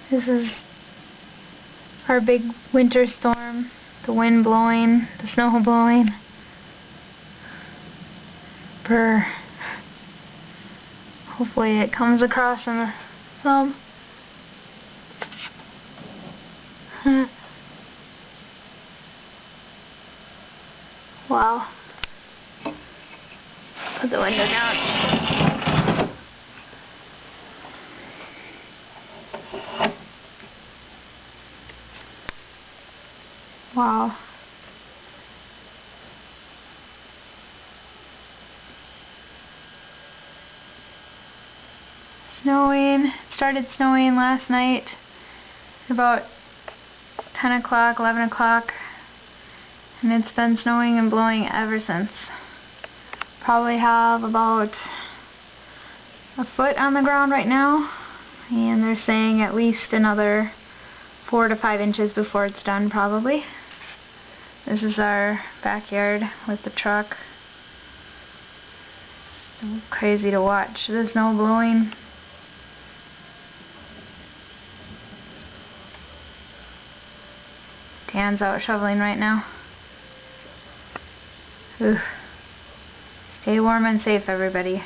This is our big winter storm. The wind blowing, the snow blowing. Brr. Hopefully it comes across in the thumb. Wow. Put the window down. Wow. Snowing. It started snowing last night about 10 o'clock, 11 o'clock, and it's been snowing and blowing ever since. Probably have about a foot on the ground right now, and they're saying at least another 4 to 5 inches before it's done, probably. This is our backyard with the truck. So crazy to watch the snow blowing. Dan's out shoveling right now. Ugh. Stay warm and safe, everybody.